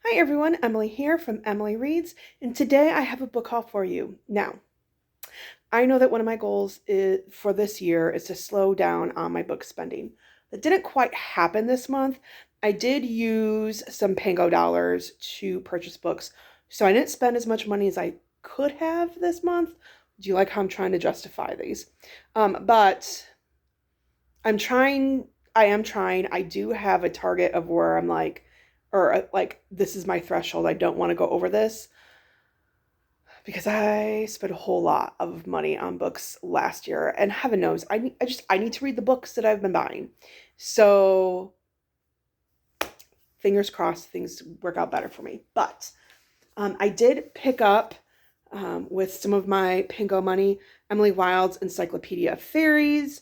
Hi everyone, Emily here from Emily Reads, and today I have a book haul for you. Now, I know that one of my goals for this year is to slow down on my book spending. That didn't quite happen this month. I did use some Pango dollars to purchase books, so I didn't spend as much money as I could have this month. Do you like how I'm trying to justify these? But I am trying. I do have a target of where I'm like, this is my threshold. I don't want to go over this because I spent a whole lot of money on books last year, and heaven knows, I need to read the books that I've been buying. So fingers crossed, things work out better for me. But I did pick up with some of my Pingo money Emily Wilde's Encyclopedia of Fairies,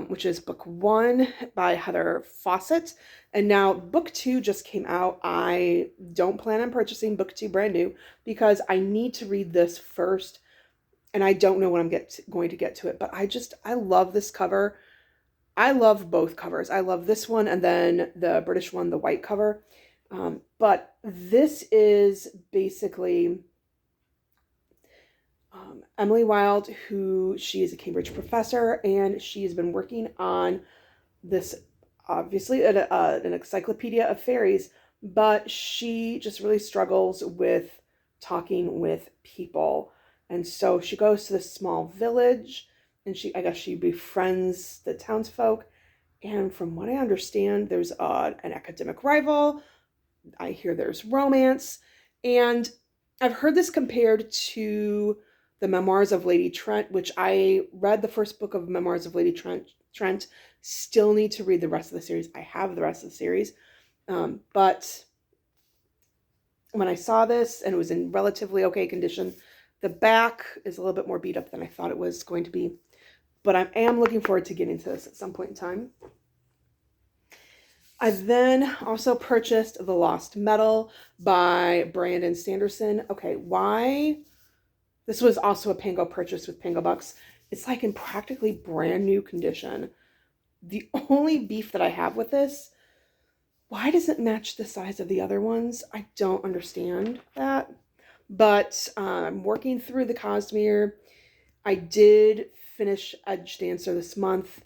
which is book one by Heather Fawcett. And now book two just came out. I don't plan on purchasing book two brand new because I need to read this first. And I don't know when I'm going to get to it. But I love this cover. I love both covers. I love this one and then the British one, the white cover. But this is basically Emily Wilde, she is a Cambridge professor, and she has been working on this, obviously, an encyclopedia of fairies, but she just really struggles with talking with people. And so she goes to this small village, and I guess she befriends the townsfolk. And from what I understand, there's an academic rival. I hear there's romance. And I've heard this compared to the Memoirs of Lady Trent, which I read the first book of Memoirs of Lady Trent. Still need to read the rest of the series. I have the rest of the series. But when I saw this and it was in relatively okay condition, the back is a little bit more beat up than I thought it was going to be. But I am looking forward to getting to this at some point in time. I then also purchased The Lost Metal by Brandon Sanderson. Okay, why? This was also a Pango purchase with Pango Bucks. It's like in practically brand new condition. The only beef that I have with this, why does it match the size of the other ones? I don't understand that. But I'm working through the Cosmere. I did finish Edge Dancer this month.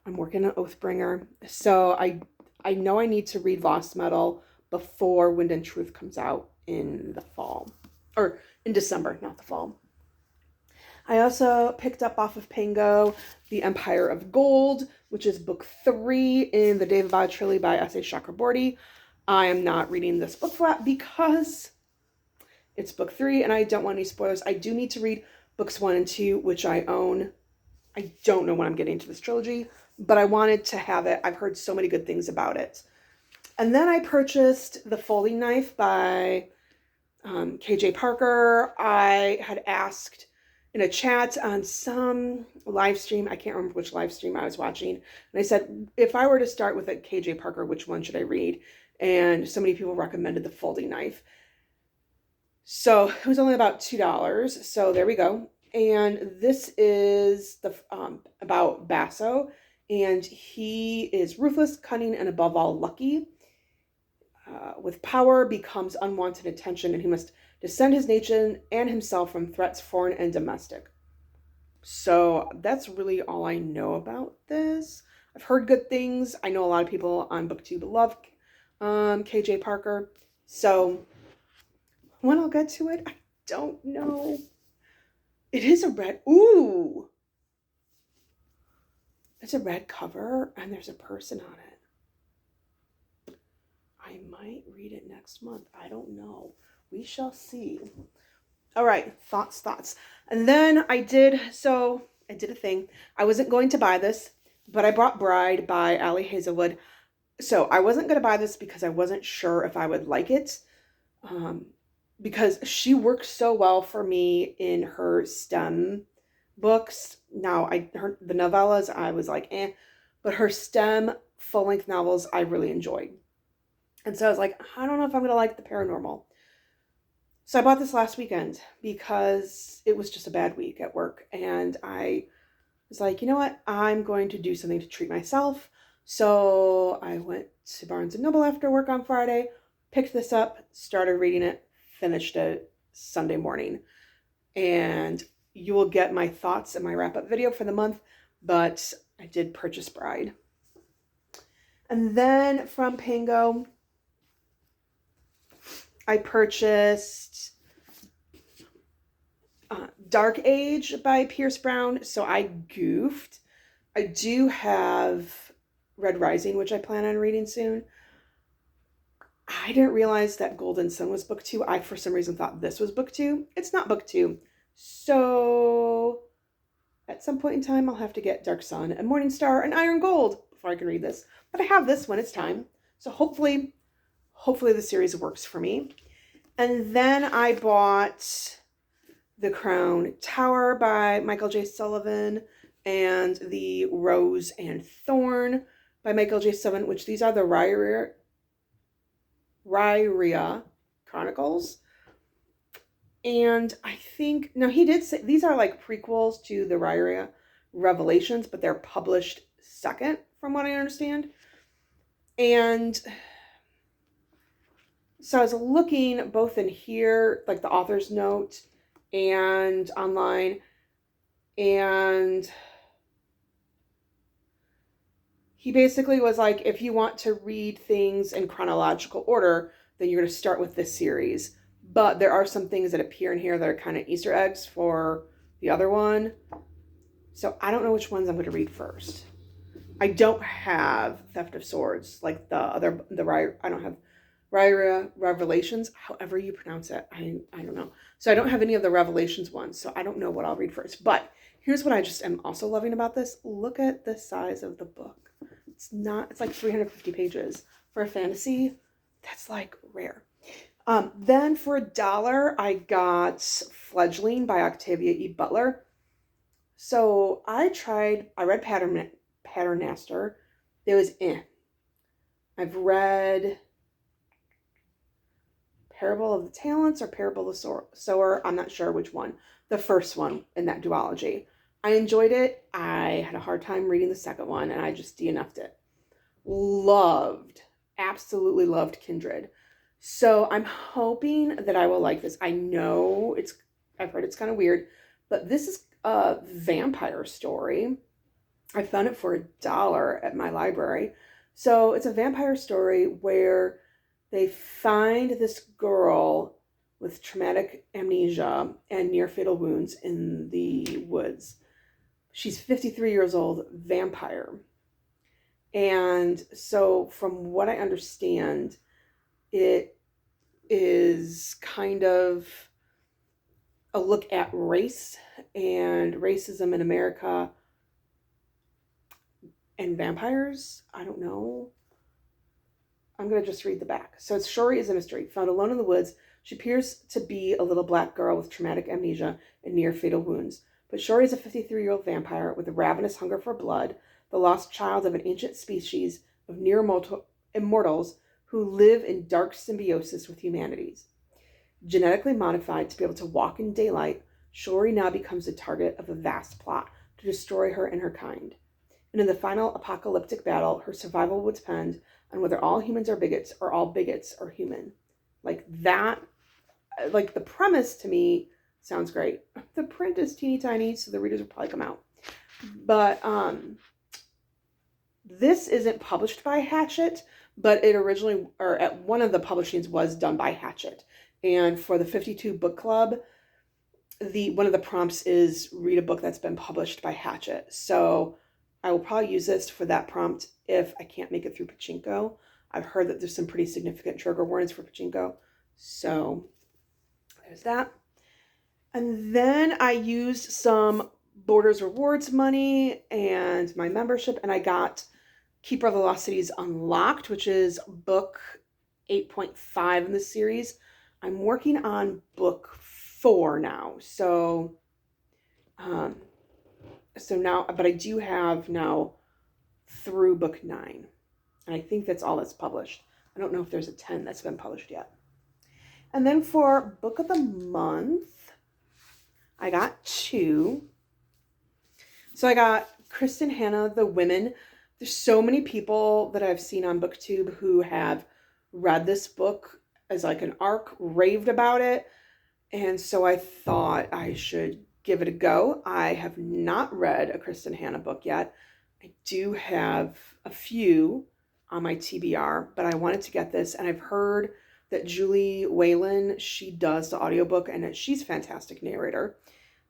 I'm working on Oathbringer. So I know I need to read Lost Metal before Wind and Truth comes out in the fall. Or in December, not the fall. I also picked up off of Pango The Empire of Gold, which is book 3 in the David Bond trilogy by S.A. Chakraborty. I am not reading this book flat because it's book 3 and I don't want any spoilers. I do need to read books 1 and 2, which I own. I don't know when I'm getting to this trilogy, but I wanted to have it. I've heard so many good things about it. And then I purchased The Folding Knife by KJ Parker. I had asked in a chat on some live stream, I can't remember which live stream I was watching, and I said, if I were to start with a KJ Parker, which one should I read? And so many people recommended The Folding Knife. So it was only about $2. So there we go. And this is about Basso, and he is ruthless, cunning, and above all lucky. With power becomes unwanted attention, and he must defend his nation and himself from threats foreign and domestic. So that's really all I know about this. I've heard good things. I know a lot of people on BookTube love KJ Parker. So when I'll get to it, I don't know. It is a red. Ooh! It's a red cover, and there's a person on it. I might read it next month. I don't know. We shall see. All right, thoughts. And then I did a thing. I wasn't going to buy this, but I bought Bride by Ali Hazelwood. So I wasn't going to buy this because I wasn't sure if I would like it. Because she works so well for me in her STEM books. Now, the novellas, I was like, eh. But her STEM full-length novels, I really enjoyed. And so I was like, I don't know if I'm going to like the paranormal. So I bought this last weekend because it was just a bad week at work. And I was like, you know what? I'm going to do something to treat myself. So I went to Barnes & Noble after work on Friday, Picked this up, started reading it, finished it Sunday morning. And you will get my thoughts in my wrap-up video for the month, but I did purchase Bride. And then from Pango, I purchased Dark Age by Pierce Brown. So I goofed. I do have Red Rising, which I plan on reading soon. I didn't realize that Golden Sun was book 2. I, for some reason, thought this was book 2. It's not book 2. So at some point in time, I'll have to get Dark Sun and Morning Star and Iron Gold before I can read this. But I have this when it's time. So hopefully the series works for me. And then I bought The Crown Tower by Michael J. Sullivan and The Rose and Thorn by Michael J. Sullivan, which these are the Rhyria Chronicles. And I think, no, he did say these are like prequels to the Rhyria Revelations, but they're published second from what I understand. And so I was looking both in here, like the author's note, and online, and he basically was like, if you want to read things in chronological order, then you're going to start with this series. But there are some things that appear in here that are kind of Easter eggs for the other one. So I don't know which ones I'm going to read first. I don't have Theft of Swords, like I don't have Rhyria Revelations, however you pronounce it. I don't know. So I don't have any of the Revelations ones, so I don't know what I'll read first. But here's what I just am also loving about this. Look at the size of the book. It's like 350 pages. For a fantasy, that's like rare. Then for $1, I got Fledgling by Octavia E. Butler. So I read Paternoster. It was I've read Parable of the Talents or Parable of the Sower. I'm not sure which one. The first one in that duology. I enjoyed it. I had a hard time reading the second one, and I just DNF'd it. Absolutely loved Kindred. So I'm hoping that I will like this. I know I've heard it's kind of weird, but this is a vampire story. I found it for $1 at my library. So it's a vampire story where they find this girl with traumatic amnesia and near fatal wounds in the woods. She's 53 years old, vampire. And so from what I understand, it is kind of a look at race and racism in America and vampires. I don't know. I'm going to just read the back. So it's Shori is a mystery. Found alone in the woods, she appears to be a little black girl with traumatic amnesia and near fatal wounds. But Shori is a 53-year-old vampire with a ravenous hunger for blood, the lost child of an ancient species of near immortals who live in dark symbiosis with humanities. Genetically modified to be able to walk in daylight, Shori now becomes the target of a vast plot to destroy her and her kind. And in the final apocalyptic battle, her survival will depend on whether all humans are bigots or all bigots are human. Like that, like the premise to me sounds great. The print is teeny tiny, so the readers will probably come out. But this isn't published by Hachette, but it originally, or at one of the publishings was done by Hachette. And for the 52 book club, one of the prompts is read a book that's been published by Hachette. So I will probably use this for that prompt if I can't make it through Pachinko. I've heard that there's some pretty significant trigger warnings for Pachinko. So there's that. And then I used some Borders Rewards money and my membership, and I got Keeper of the Lost Cities Unlocked, which is book 8.5 in the series. I'm working on book 4 now. So now, but I do have now through book 9. And I think that's all that's published. I don't know if there's a 10 that's been published yet. And then for book of the month, I got 2. So I got Kristen Hanna, The Women. There's so many people that I've seen on BookTube who have read this book as like an arc raved about it. And so I thought I should give it a go. I have not read a Kristen Hanna book yet. I do have a few on my TBR, but I wanted to get this. And I've heard that Julie Whalen, she does the audiobook and she's a fantastic narrator.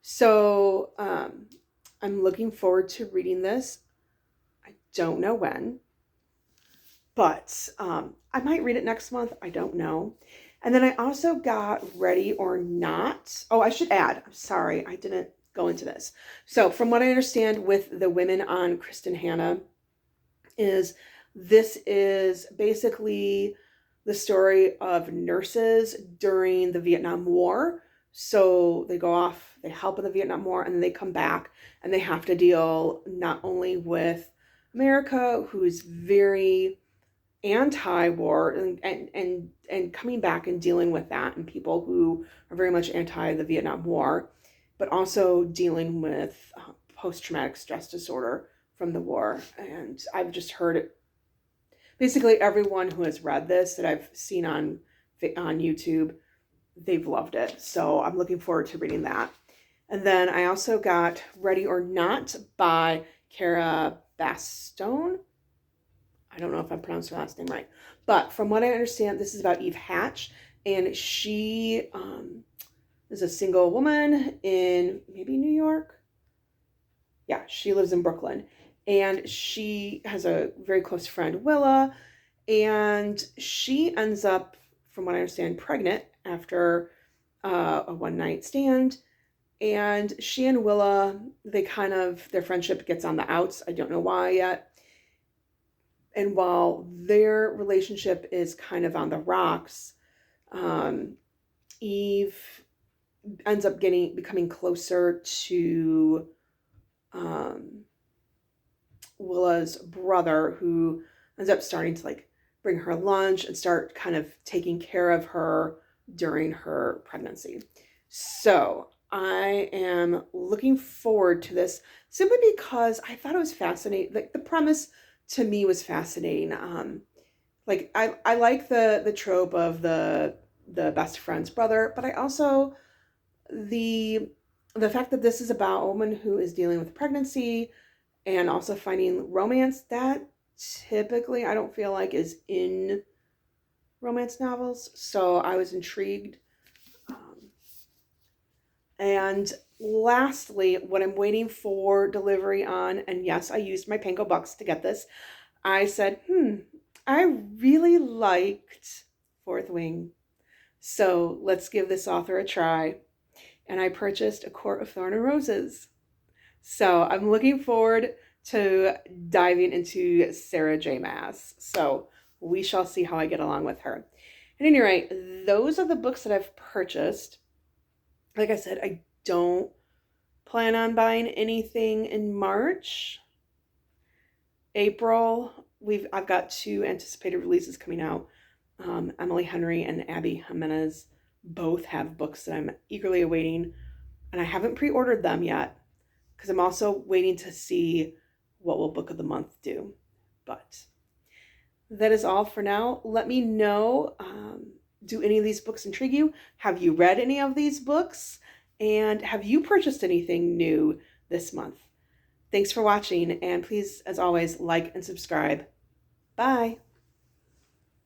So I'm looking forward to reading this. I don't know when, but I might read it next month. I don't know. And then I also got Ready or Not. Oh, I should add, I'm sorry, I didn't go into this. So from what I understand with the women on Kristen Hanna is this is basically the story of nurses during the Vietnam War. So they go off, they help in the Vietnam War, and then they come back and they have to deal not only with America, who's very anti-war and coming back and dealing with that, and people who are very much anti the Vietnam War, but also dealing with post-traumatic stress disorder from the war. And I've just heard it. Basically, everyone who has read this that I've seen on YouTube, they've loved it. So I'm looking forward to reading that. And then I also got Ready or Not by Cara Bastone. I don't know if I'm pronouncing her last name right. But from what I understand, this is about Eve Hatch. And she is a single woman in maybe New York. Yeah, she lives in Brooklyn. And she has a very close friend, Willa. And she ends up, from what I understand, pregnant after a one-night stand. And she and Willa, their friendship gets on the outs. I don't know why yet. And while their relationship is kind of on the rocks, Eve ends up becoming closer to Willa's brother, who ends up starting to like bring her lunch and start kind of taking care of her during her pregnancy. So I am looking forward to this simply because I thought it was fascinating. Like the premise to me was fascinating. Like I like the trope of the best friend's brother, but I also the fact that this is about a woman who is dealing with pregnancy and also finding romance that typically I don't feel like is in romance novels. So I was intrigued. And lastly, what I'm waiting for delivery on, and yes, I used my Panko Bucks to get this. I said, I really liked Fourth Wing. So let's give this author a try. And I purchased A Court of Thorn and Roses. So I'm looking forward to diving into Sarah J. Maas. So we shall see how I get along with her. At any rate, those are the books that I've purchased. Like I said, I don't plan on buying anything in March. April, I've got 2 anticipated releases coming out. Emily Henry and Abby Jimenez both have books that I'm eagerly awaiting, and I haven't pre-ordered them yet because I'm also waiting to see what will Book of the Month do. But that is all for now. Let me know, do any of these books intrigue you? Have you read any of these books? And have you purchased anything new this month? Thanks for watching, and please, as always, like and subscribe. Bye.